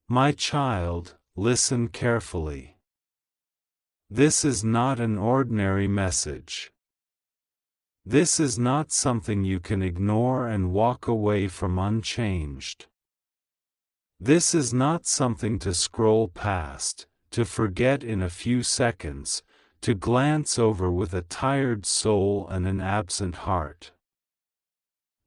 My child, listen carefully. This is not an ordinary message. This is not something you can ignore and walk away from unchanged. This is not something to scroll past, to forget in a few seconds, to glance over with a tired soul and an absent heart.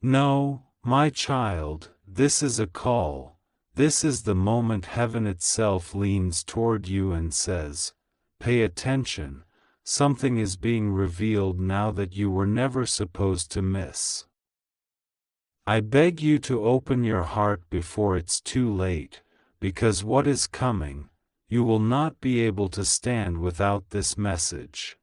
No, my child, this is a call. This is the moment heaven itself leans toward you and says, "Pay attention, something is being revealed now that you were never supposed to miss." I beg you to open your heart before it's too late, because what is coming, you will not be able to stand without this message.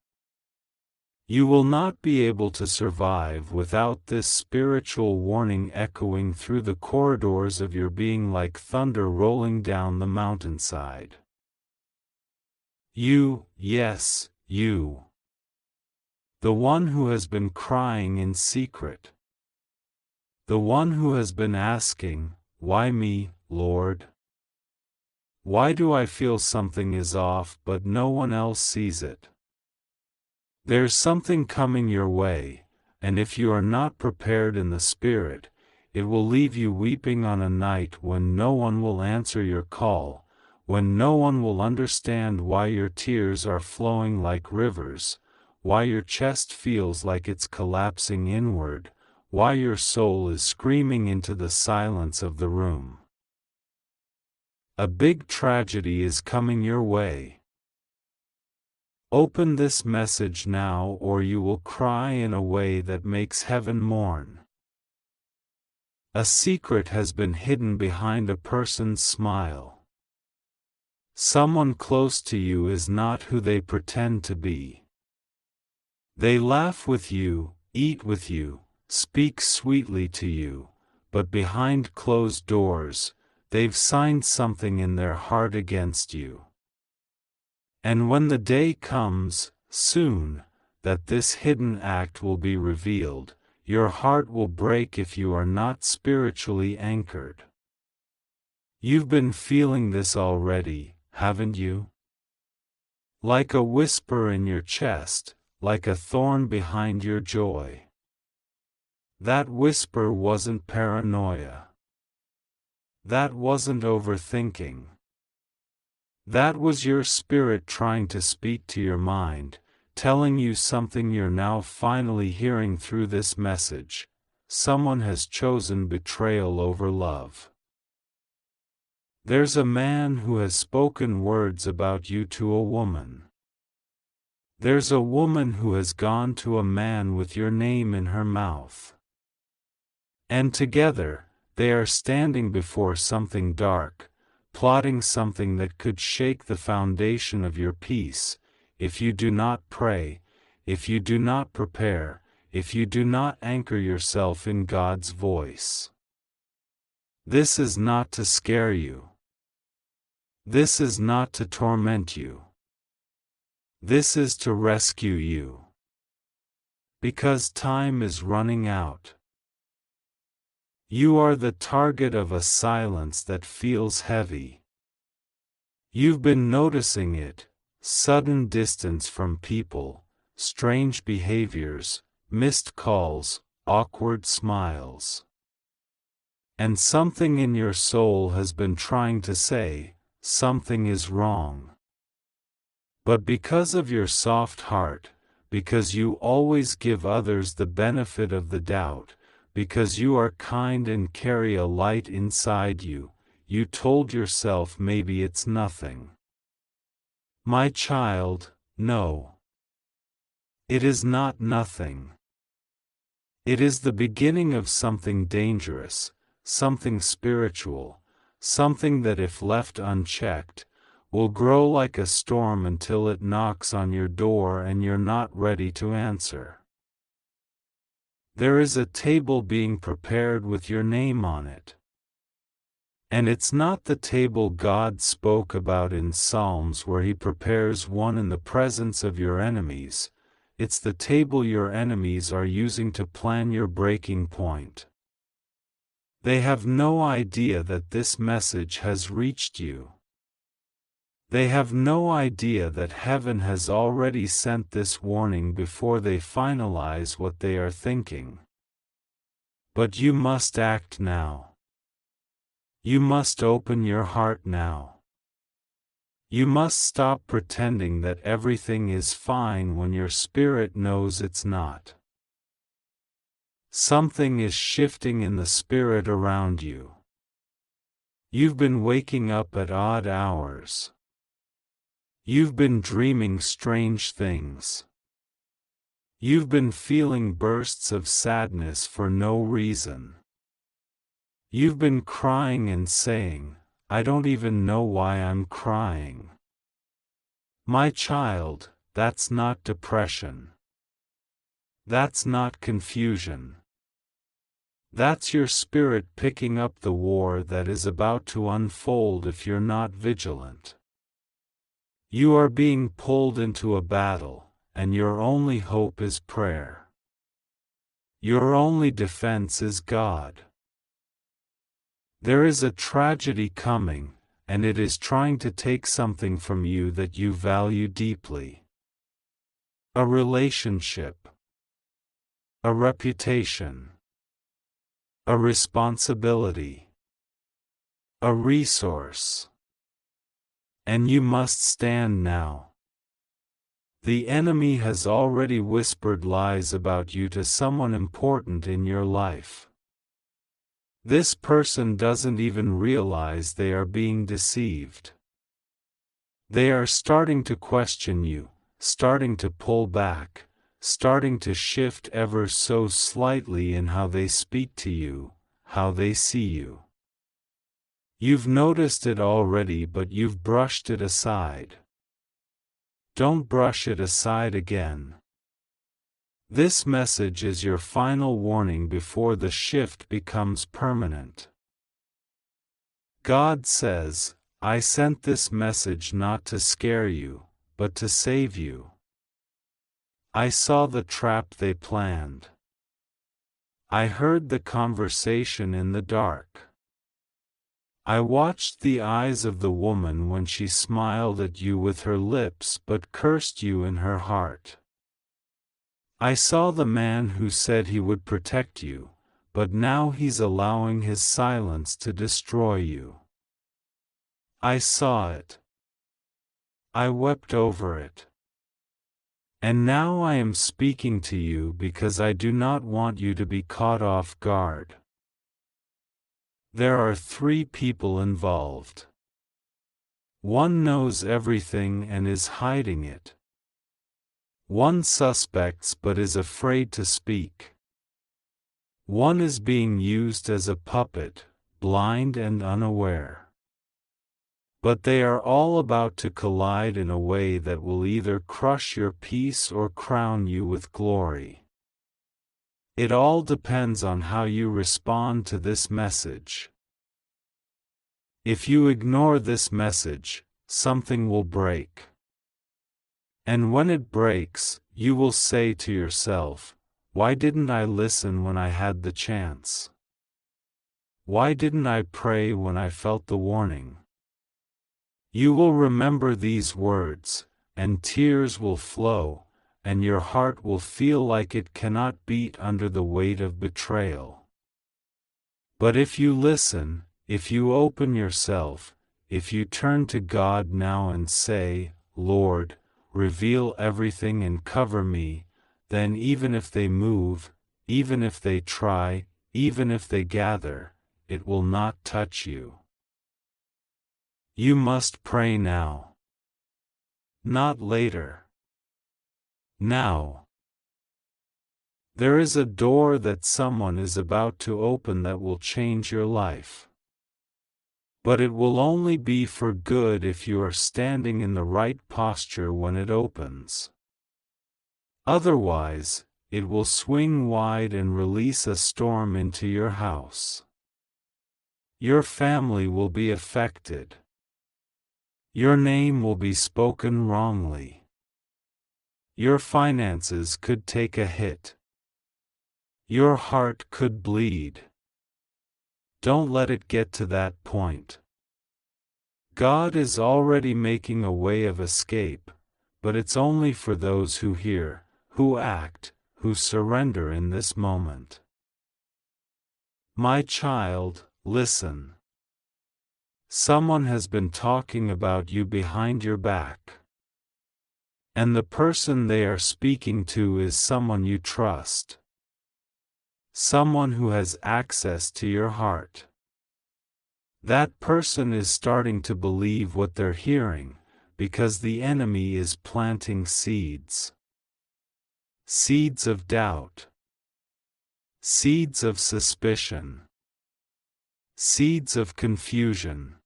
You will not be able to survive without this spiritual warning echoing through the corridors of your being like thunder rolling down the mountainside. You, yes, you. The one who has been crying in secret. The one who has been asking, "Why me, Lord? Why do I feel something is off but no one else sees it?" There's something coming your way, and if you are not prepared in the spirit, it will leave you weeping on a night when no one will answer your call, when no one will understand why your tears are flowing like rivers, why your chest feels like it's collapsing inward, why your soul is screaming into the silence of the room. A big tragedy is coming your way. Open this message now or you will cry in a way that makes heaven mourn. A secret has been hidden behind a person's smile. Someone close to you is not who they pretend to be. They laugh with you, eat with you, speak sweetly to you, but behind closed doors, they've signed something in their heart against you. And when the day comes, soon, that this hidden act will be revealed, your heart will break if you are not spiritually anchored. You've been feeling this already, haven't you? Like a whisper in your chest, like a thorn behind your joy. That whisper wasn't paranoia. That wasn't overthinking. That was your spirit trying to speak to your mind, telling you something you're now finally hearing through this message. Someone has chosen betrayal over love. There's a man who has spoken words about you to a woman. There's a woman who has gone to a man with your name in her mouth. And together, they are standing before something dark, plotting something that could shake the foundation of your peace, if you do not pray, if you do not prepare, if you do not anchor yourself in God's voice. This is not to scare you. This is not to torment you. This is to rescue you. Because time is running out. You are the target of a silence that feels heavy. You've been noticing it, sudden distance from people, strange behaviors, missed calls, awkward smiles. And something in your soul has been trying to say, something is wrong. But because of your soft heart, because you always give others the benefit of the doubt, because you are kind and carry a light inside you, you told yourself maybe it's nothing. My child, no. It is not nothing. It is the beginning of something dangerous, something spiritual, something that if left unchecked, will grow like a storm until it knocks on your door and you're not ready to answer. There is a table being prepared with your name on it. And it's not the table God spoke about in Psalms where He prepares one in the presence of your enemies, it's the table your enemies are using to plan your breaking point. They have no idea that this message has reached you. They have no idea that heaven has already sent this warning before they finalize what they are thinking. But you must act now. You must open your heart now. You must stop pretending that everything is fine when your spirit knows it's not. Something is shifting in the spirit around you. You've been waking up at odd hours. You've been dreaming strange things. You've been feeling bursts of sadness for no reason. You've been crying and saying, "I don't even know why I'm crying." My child, that's not depression. That's not confusion. That's your spirit picking up the war that is about to unfold if you're not vigilant. You are being pulled into a battle, and your only hope is prayer. Your only defense is God. There is a tragedy coming, and it is trying to take something from you that you value deeply. A relationship. A reputation. A responsibility. A resource. And you must stand now. The enemy has already whispered lies about you to someone important in your life. This person doesn't even realize they are being deceived. They are starting to question you, starting to pull back, starting to shift ever so slightly in how they speak to you, how they see you. You've noticed it already, but you've brushed it aside. Don't brush it aside again. This message is your final warning before the shift becomes permanent. God says, "I sent this message not to scare you, but to save you. I saw the trap they planned. I heard the conversation in the dark. I watched the eyes of the woman when she smiled at you with her lips but cursed you in her heart. I saw the man who said he would protect you, but now he's allowing his silence to destroy you. I saw it. I wept over it. And now I am speaking to you because I do not want you to be caught off guard. There are 3 people involved. One knows everything and is hiding it. One suspects but is afraid to speak. One is being used as a puppet, blind and unaware. But they are all about to collide in a way that will either crush your peace or crown you with glory. It all depends on how you respond to this message. If you ignore this message, something will break. And when it breaks, you will say to yourself, "Why didn't I listen when I had the chance? Why didn't I pray when I felt the warning?" You will remember these words, and tears will flow, and your heart will feel like it cannot beat under the weight of betrayal. But if you listen, if you open yourself, if you turn to God now and say, "Lord, reveal everything and cover me," then even if they move, even if they try, even if they gather, it will not touch you. You must pray now. Not later. Now. There is a door that someone is about to open that will change your life. But it will only be for good if you are standing in the right posture when it opens. Otherwise, it will swing wide and release a storm into your house. Your family will be affected. Your name will be spoken wrongly. Your finances could take a hit. Your heart could bleed. don't let it get to that point. God is already making a way of escape, but it's only for those who hear, who act, who surrender in this moment. My child, listen. Someone has been talking about you behind your back. And the person they are speaking to is someone you trust. Someone who has access to your heart. That person is starting to believe what they're hearing, because the enemy is planting seeds. Seeds of doubt. Seeds of suspicion. Seeds of confusion.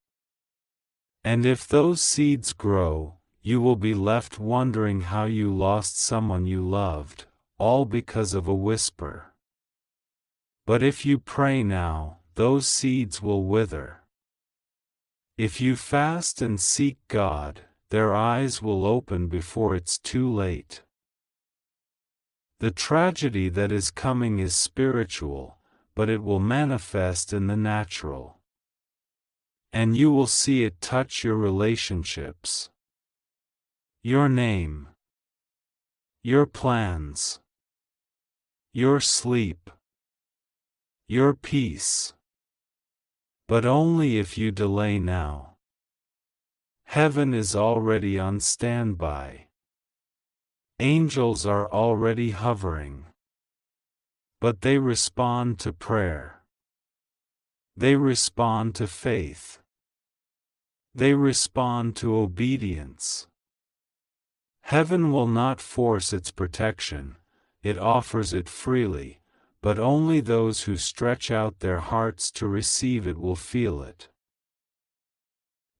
And if those seeds grow, you will be left wondering how you lost someone you loved, all because of a whisper. But if you pray now, those seeds will wither. If you fast and seek God, their eyes will open before it's too late. The tragedy that is coming is spiritual, but it will manifest in the natural. And you will see it touch your relationships. Your name. Your plans. Your sleep. Your peace. But only if you delay now. Heaven is already on standby. Angels are already hovering. But they respond to prayer. They respond to faith. They respond to obedience. Heaven will not force its protection, it offers it freely. But only those who stretch out their hearts to receive it will feel it.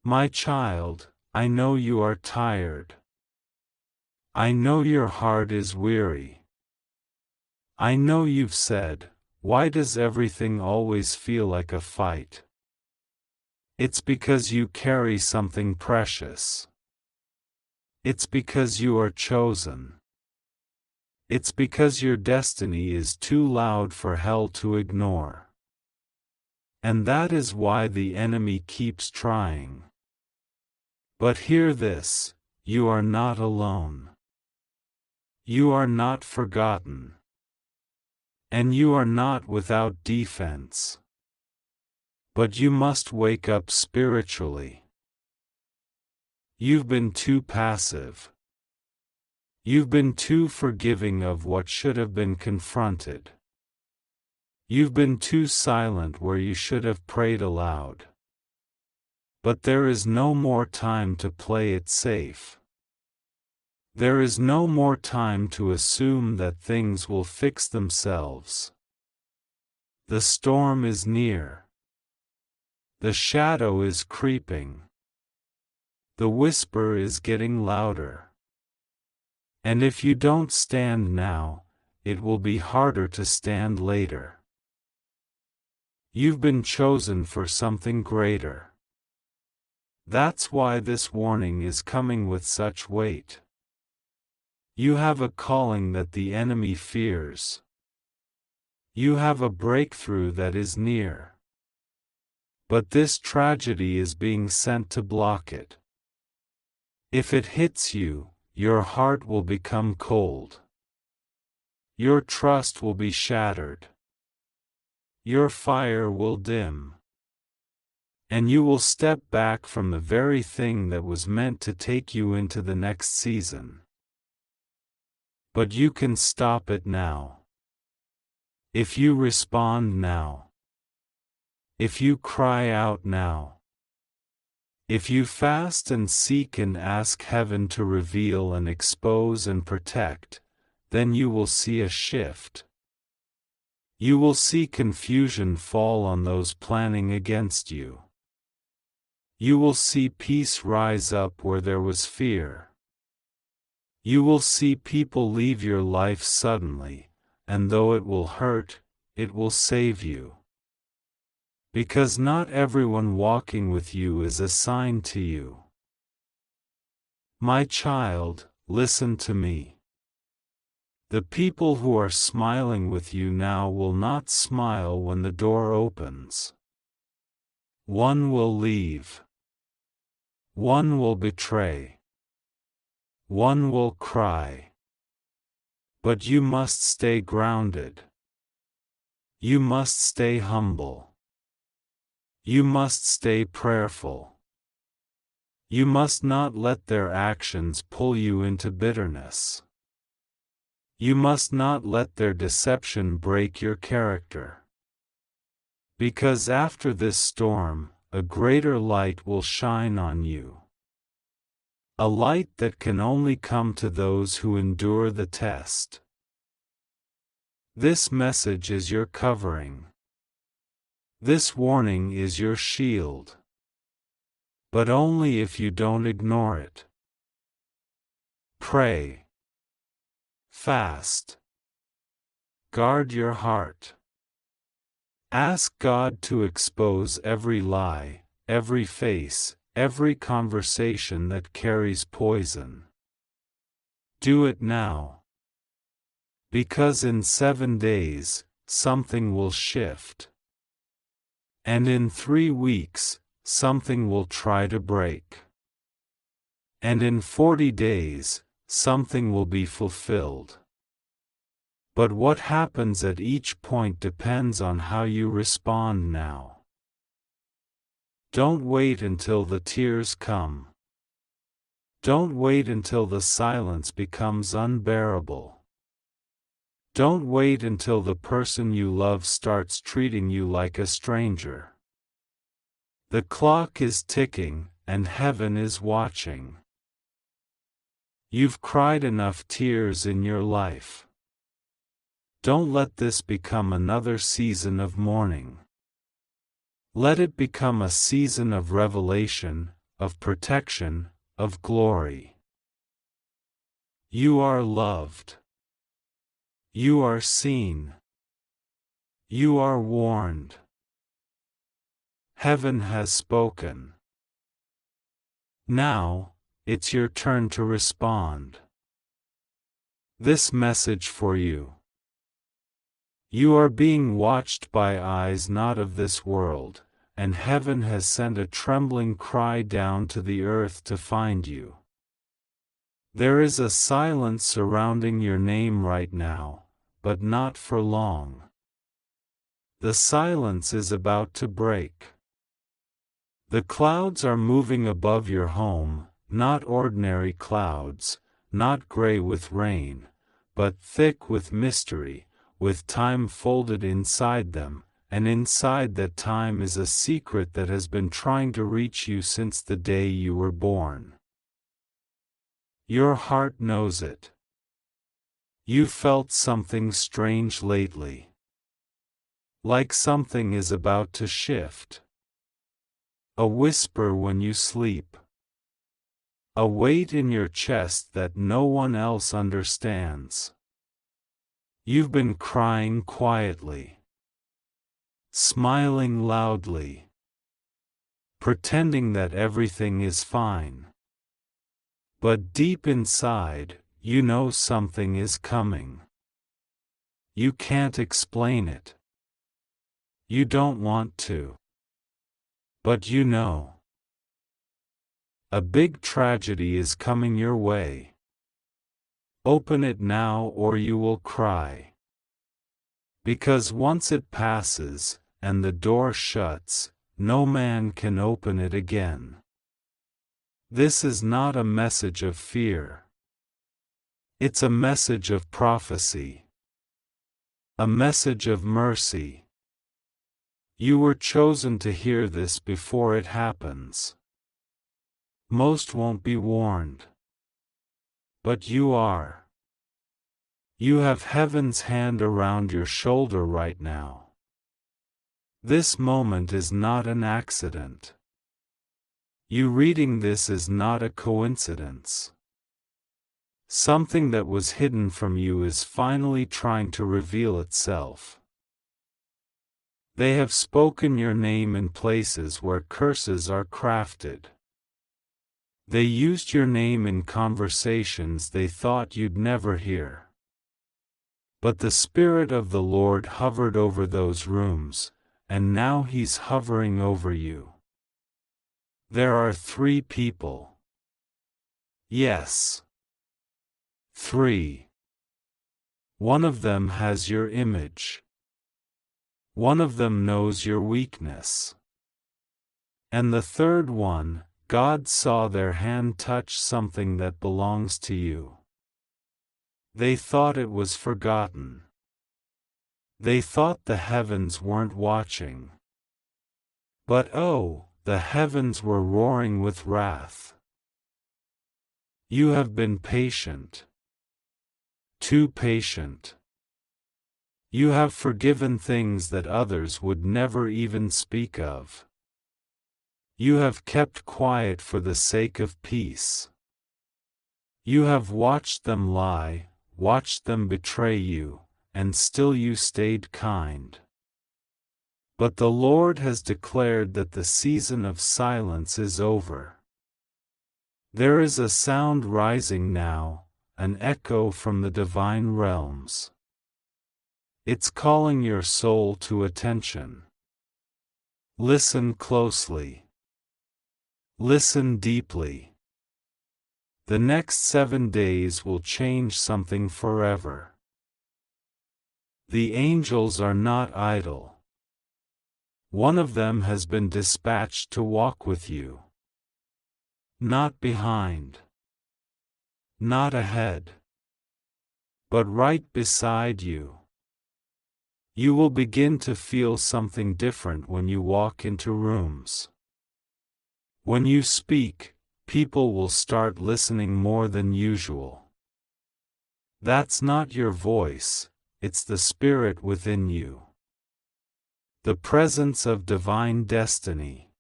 My child, I know you are tired. I know your heart is weary. I know you've said, "Why does everything always feel like a fight?" It's because you carry something precious. It's because you are chosen. It's because your destiny is too loud for hell to ignore. And that is why the enemy keeps trying. But hear this, you are not alone. You are not forgotten. And you are not without defense. But you must wake up spiritually. You've been too passive. You've been too forgiving of what should have been confronted. You've been too silent where you should have prayed aloud. But there is no more time to play it safe. There is no more time to assume that things will fix themselves. The storm is near. The shadow is creeping. The whisper is getting louder. And if you don't stand now, it will be harder to stand later. You've been chosen for something greater. That's why this warning is coming with such weight. You have a calling that the enemy fears. You have a breakthrough that is near. But this tragedy is being sent to block it. If it hits you, your heart will become cold. Your trust will be shattered. Your fire will dim. And you will step back from the very thing that was meant to take you into the next season. But you can stop it now. If you respond now. If you cry out now. If you fast and seek and ask heaven to reveal and expose and protect, then you will see a shift. You will see confusion fall on those planning against you. You will see peace rise up where there was fear. You will see people leave your life suddenly, and though it will hurt, it will save you. Because not everyone walking with you is assigned to you. My child, listen to me. The people who are smiling with you now will not smile when the door opens. One will leave. One will betray. One will cry. But you must stay grounded. You must stay humble. You must stay prayerful. You must not let their actions pull you into bitterness. You must not let their deception break your character. Because after this storm, a greater light will shine on you. A light that can only come to those who endure the test. This message is your covering. This warning is your shield. But only if you don't ignore it. Pray. Fast. Guard your heart. Ask God to expose every lie, every face, every conversation that carries poison. Do it now. Because in 7 days, something will shift. And in 3 weeks, something will try to break. And in 40 days, something will be fulfilled. But what happens at each point depends on how you respond now. Don't wait until the tears come. Don't wait until the silence becomes unbearable. Don't wait until the person you love starts treating you like a stranger. The clock is ticking, and heaven is watching. You've cried enough tears in your life. Don't let this become another season of mourning. Let it become a season of revelation, of protection, of glory. You are loved. You are seen. You are warned. Heaven has spoken. Now, it's your turn to respond. This message for you. You are being watched by eyes not of this world, and heaven has sent a trembling cry down to the earth to find you. There is a silence surrounding your name right now, but not for long. The silence is about to break. The clouds are moving above your home, not ordinary clouds, not gray with rain, but thick with mystery, with time folded inside them, and inside that time is a secret that has been trying to reach you since the day you were born. Your heart knows it. You felt something strange lately. Like something is about to shift. A whisper when you sleep. A weight in your chest that no one else understands. You've been crying quietly. Smiling loudly. Pretending that everything is fine. But deep inside, you know something is coming. You can't explain it. You don't want to. But you know. A big tragedy is coming your way. Open it now or you will cry. Because once it passes, and the door shuts, no man can open it again. This is not a message of fear. It's a message of prophecy. A message of mercy. You were chosen to hear this before it happens. Most won't be warned. But you are. You have heaven's hand around your shoulder right now. This moment is not an accident. You reading this is not a coincidence. Something that was hidden from you is finally trying to reveal itself. They have spoken your name in places where curses are crafted. They used your name in conversations they thought you'd never hear. But the Spirit of the Lord hovered over those rooms, and now He's hovering over you. There are 3 people. Yes. 3. One of them has your image. One of them knows your weakness. And the third one, God saw their hand touch something that belongs to you. They thought it was forgotten. They thought the heavens weren't watching. But oh, the heavens were roaring with wrath. You have been patient. Too patient. You have forgiven things that others would never even speak of. You have kept quiet for the sake of peace. You have watched them lie, watched them betray you, and still you stayed kind. But the Lord has declared that the season of silence is over. There is a sound rising now, an echo from the divine realms. It's calling your soul to attention. Listen closely. Listen deeply. The next 7 days will change something forever. The angels are not idle. One of them has been dispatched to walk with you. Not behind. Not ahead. But right beside you. You will begin to feel something different when you walk into rooms. When you speak, people will start listening more than usual. That's not your voice, it's the Spirit within you. The presence of divine destiny.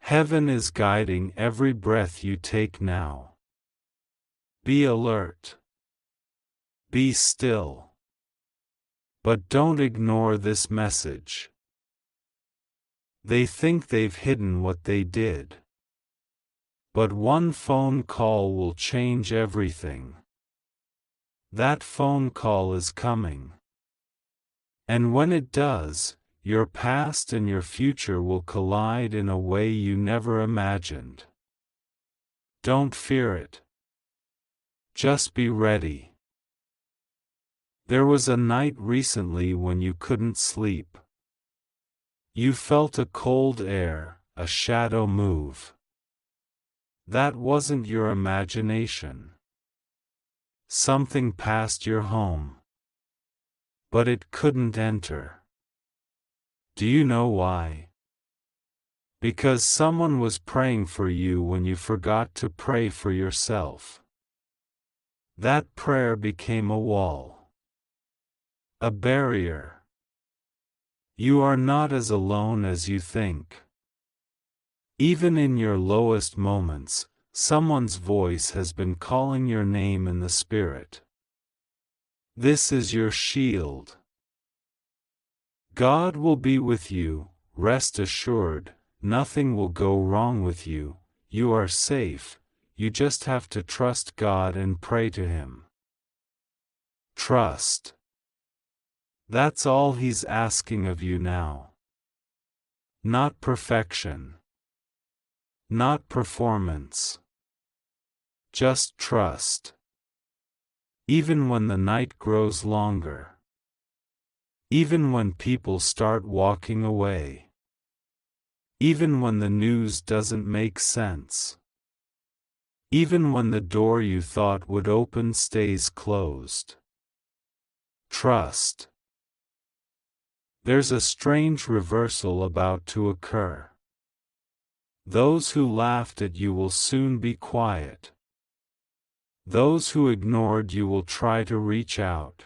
Heaven is guiding every breath you take now. Be alert. Be still. But don't ignore this message. They think they've hidden what they did. But one phone call will change everything. That phone call is coming. And when it does, your past and your future will collide in a way you never imagined. Don't fear it. Just be ready. There was a night recently when you couldn't sleep. You felt a cold air, a shadow move. That wasn't your imagination. Something passed your home. But it couldn't enter. Do you know why? Because someone was praying for you when you forgot to pray for yourself. That prayer became a wall. A barrier. You are not as alone as you think. Even in your lowest moments, someone's voice has been calling your name in the Spirit. This is your shield. God will be with you, rest assured, nothing will go wrong with you, you are safe, you just have to trust God and pray to Him. Trust. That's all He's asking of you now. Not perfection. Not performance. Just trust. Even when the night grows longer. Even when people start walking away. Even when the news doesn't make sense. Even when the door you thought would open stays closed. Trust. There's a strange reversal about to occur. Those who laughed at you will soon be quiet. Those who ignored you will try to reach out.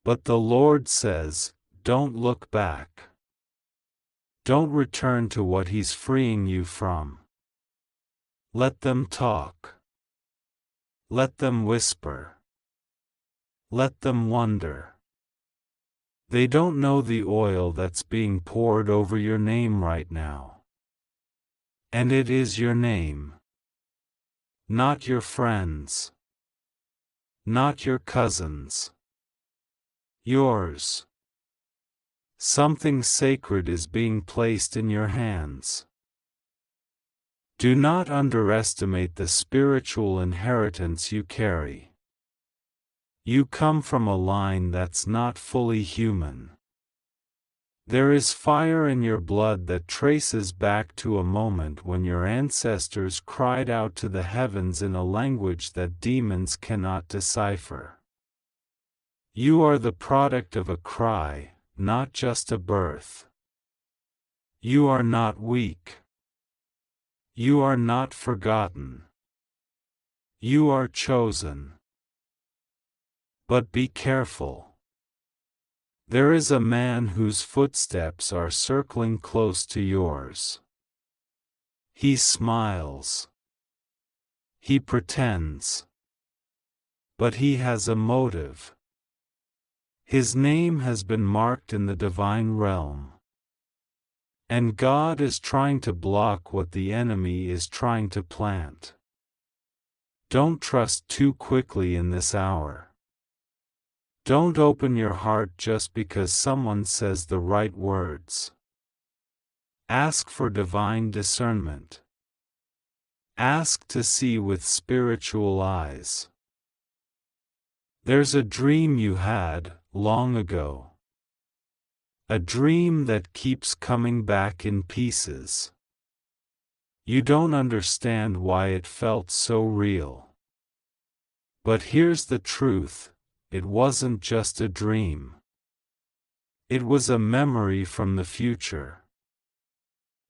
But the Lord says, don't look back. Don't return to what He's freeing you from. Let them talk. Let them whisper. Let them wonder. They don't know the oil that's being poured over your name right now. And it is your name. Not your friends. Not your cousins. Yours. Something sacred is being placed in your hands. Do not underestimate the spiritual inheritance you carry. You come from a line that's not fully human. There is fire in your blood that traces back to a moment when your ancestors cried out to the heavens in a language that demons cannot decipher. You are the product of a cry, not just a birth. You are not weak. You are not forgotten. You are chosen. But be careful. There is a man whose footsteps are circling close to yours. He smiles. He pretends. But he has a motive. His name has been marked in the divine realm. And God is trying to block what the enemy is trying to plant. Don't trust too quickly in this hour. Don't open your heart just because someone says the right words. Ask for divine discernment. Ask to see with spiritual eyes. There's a dream you had, long ago. A dream that keeps coming back in pieces. You don't understand why it felt so real. But here's the truth, it wasn't just a dream. It was a memory from the future.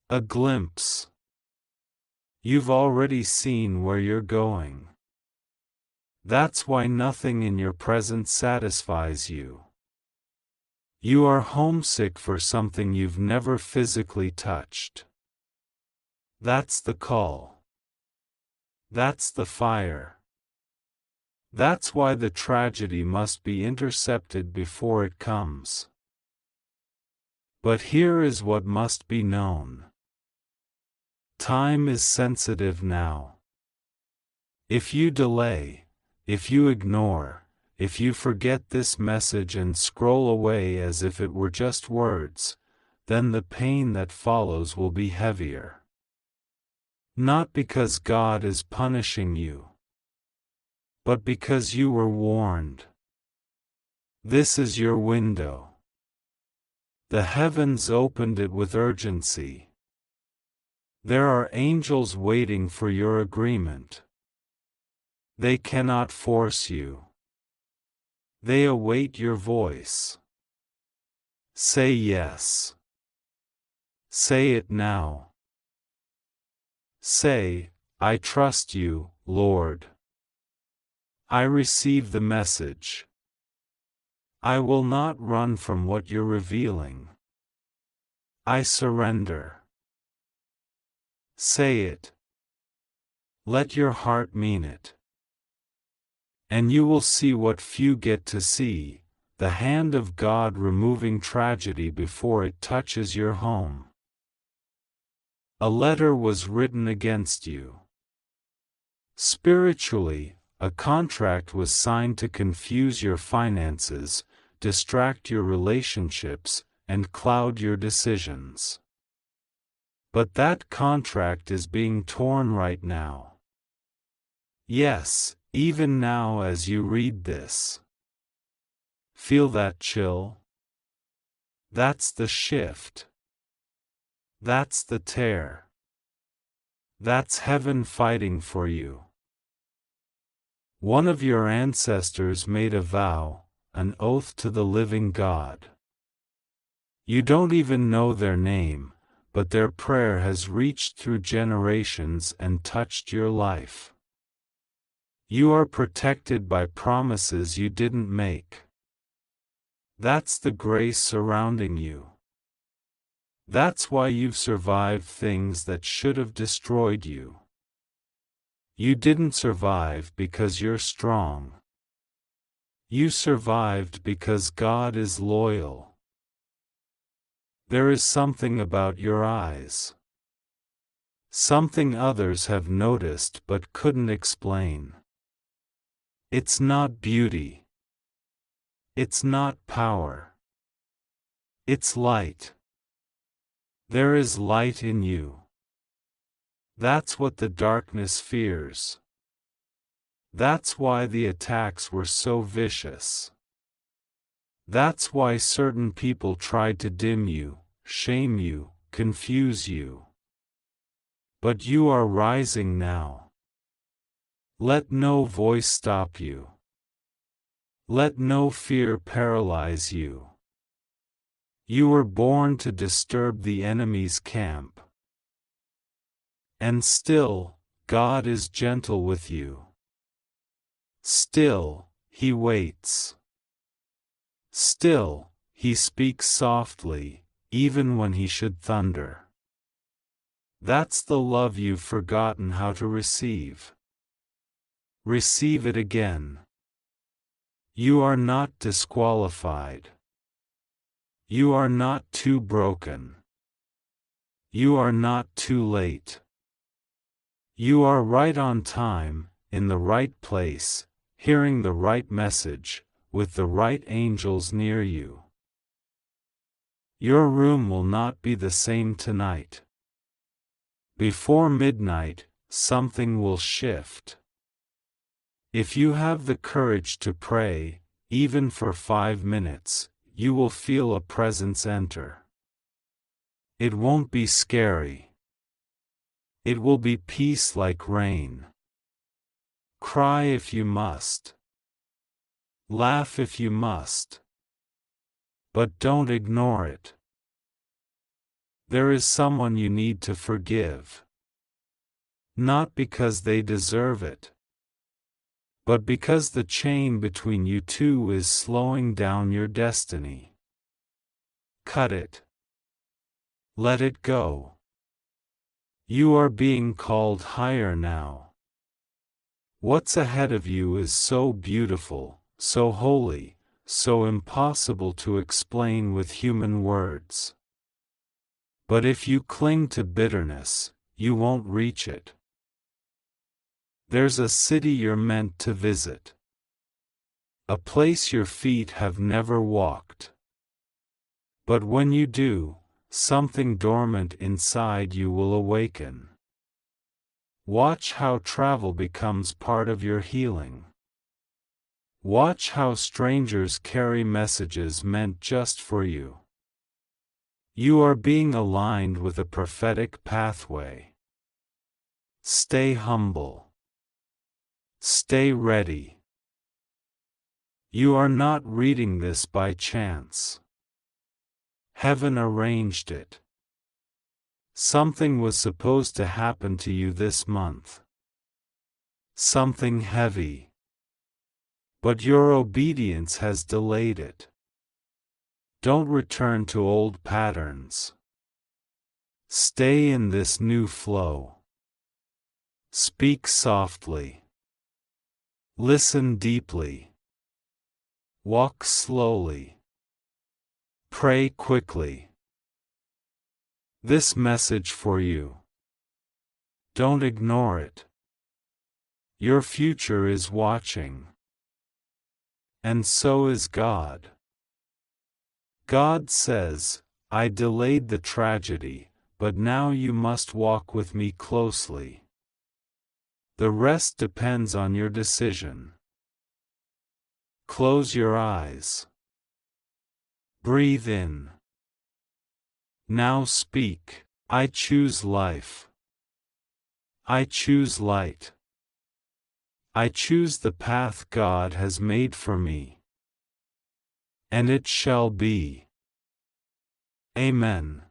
A glimpse. You've already seen where you're going. That's why nothing in your present satisfies you. You are homesick for something you've never physically touched. That's the call. That's the fire. That's why the tragedy must be intercepted before it comes. But here is what must be known. Time is sensitive now. If you delay, if you ignore, if you forget this message and scroll away as if it were just words, then the pain that follows will be heavier. Not because God is punishing you, but because you were warned. This is your window. The heavens opened it with urgency. There are angels waiting for your agreement. They cannot force you. They await your voice. Say yes. Say it now. Say, I trust you, Lord. I receive the message. I will not run from what you're revealing. I surrender. Say it. Let your heart mean it. And you will see what few get to see, the hand of God removing tragedy before it touches your home. A letter was written against you. Spiritually, a contract was signed to confuse your finances, distract your relationships, and cloud your decisions. But that contract is being torn right now. Yes, even now as you read this. Feel that chill? That's the shift. That's the tear. That's heaven fighting for you. One of your ancestors made a vow, an oath to the living God. You don't even know their name, but their prayer has reached through generations and touched your life. You are protected by promises you didn't make. That's the grace surrounding you. That's why you've survived things that should have destroyed you. You didn't survive because you're strong. You survived because God is loyal. There is something about your eyes. Something others have noticed but couldn't explain. It's not beauty. It's not power. It's light. There is light in you. That's what the darkness fears. That's why the attacks were so vicious. That's why certain people tried to dim you, shame you, confuse you. But you are rising now. Let no voice stop you. Let no fear paralyze you. You were born to disturb the enemy's camp. And still, God is gentle with you. Still, He waits. Still, He speaks softly, even when He should thunder. That's the love you've forgotten how to receive. Receive it again. You are not disqualified. You are not too broken. You are not too late. You are right on time, in the right place, hearing the right message, with the right angels near you. Your room will not be the same tonight. Before midnight, something will shift. If you have the courage to pray, even for 5 minutes, you will feel a presence enter. It won't be scary. It will be peace like rain. Cry if you must. Laugh if you must. But don't ignore it. There is someone you need to forgive. Not because they deserve it, but because the chain between you two is slowing down your destiny. Cut it. Let it go. You are being called higher now. What's ahead of you is so beautiful, so holy, so impossible to explain with human words. But if you cling to bitterness, you won't reach it. There's a city you're meant to visit. A place your feet have never walked. But when you do, something dormant inside you will awaken. Watch how travel becomes part of your healing. Watch how strangers carry messages meant just for you. You are being aligned with a prophetic pathway. Stay humble. Stay ready. You are not reading this by chance. Heaven arranged it. Something was supposed to happen to you this month. Something heavy. But your obedience has delayed it. Don't return to old patterns. Stay in this new flow. Speak softly. Listen deeply. Walk slowly. Pray quickly. This message for you. Don't ignore it. Your future is watching. And so is God. God says, I delayed the tragedy, but now you must walk with me closely. The rest depends on your decision. Close your eyes. Breathe in. Now speak. I choose life. I choose light. I choose the path God has made for me. And it shall be. Amen.